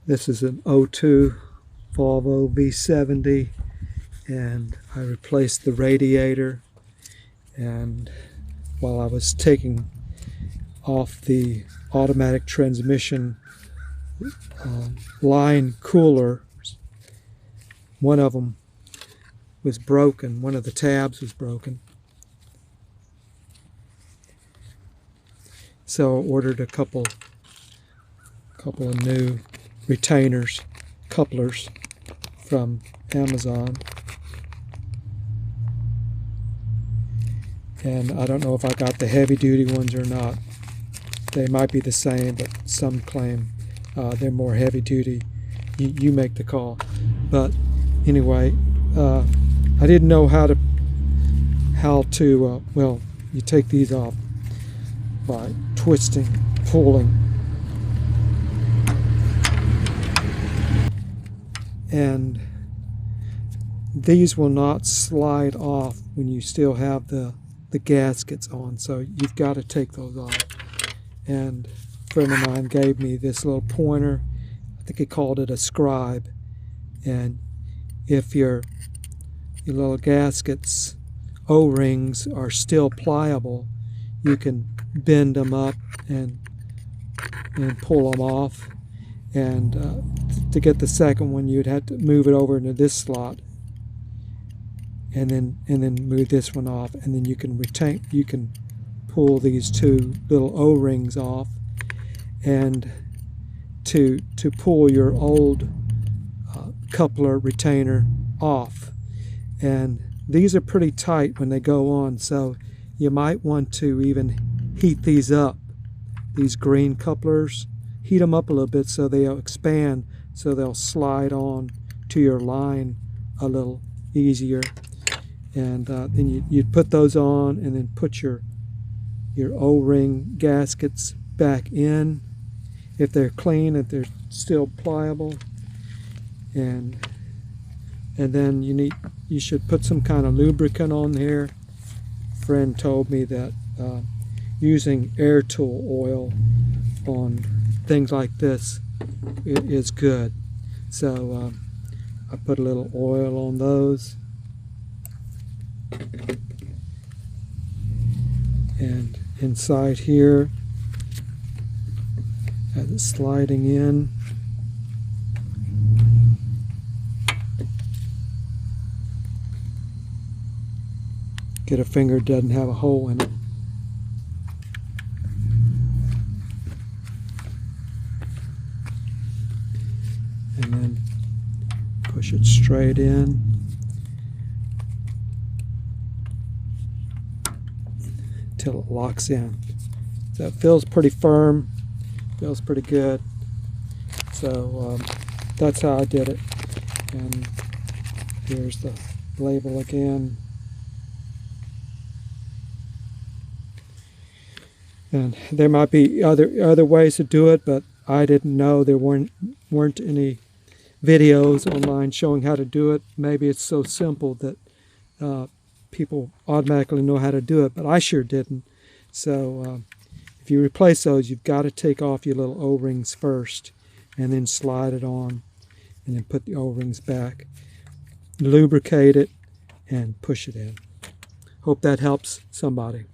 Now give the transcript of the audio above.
This is an 02 Volvo V70, and I replaced the radiator. And while I was taking off the automatic transmission line coolers, one of them was broken. One of the tabs was broken. So I ordered a couple of new retainers, couplers from Amazon. And I don't know if I got the heavy duty ones or not. They might be the same, but some claim they're more heavy duty. You make the call. But anyway, I didn't know how to well, you take these off by twisting, pulling. And these will not slide off when you still have the gaskets on, so you've got to take those off. And a friend of mine gave me this little pointer. I think he called it a scribe. And if your little gaskets, O-rings, are still pliable, you can bend them up and pull them off. And to get the second one, you'd have to move it over into this slot, and then move this one off, and then you can pull these two little O-rings off. And to pull your old coupler retainer off, and these are pretty tight when they go on, so you might want to even heat these up, these green couplers. Heat them up a little bit so they'll expand, so they'll slide on to your line a little easier. And then you'd put those on, and then put your O-ring gaskets back in if they're clean, if they're still pliable. And then you should put some kind of lubricant on there. A friend told me that using air tool oil on things like this is good. So I put a little oil on those, and inside here, as it's sliding in, get a finger doesn't have a hole in it. And then push it straight in. Until it locks in. So it feels pretty firm, feels pretty good. So that's how I did it. And here's the label again. And there might be other ways to do it, but I didn't know. There weren't any videos online showing how to do it. Maybe it's so simple that people automatically know how to do it, but I sure didn't. So if you replace those, you've got to take off your little O-rings first, and then slide it on, and then put the O-rings back, lubricate it, and push it in. Hope that helps somebody.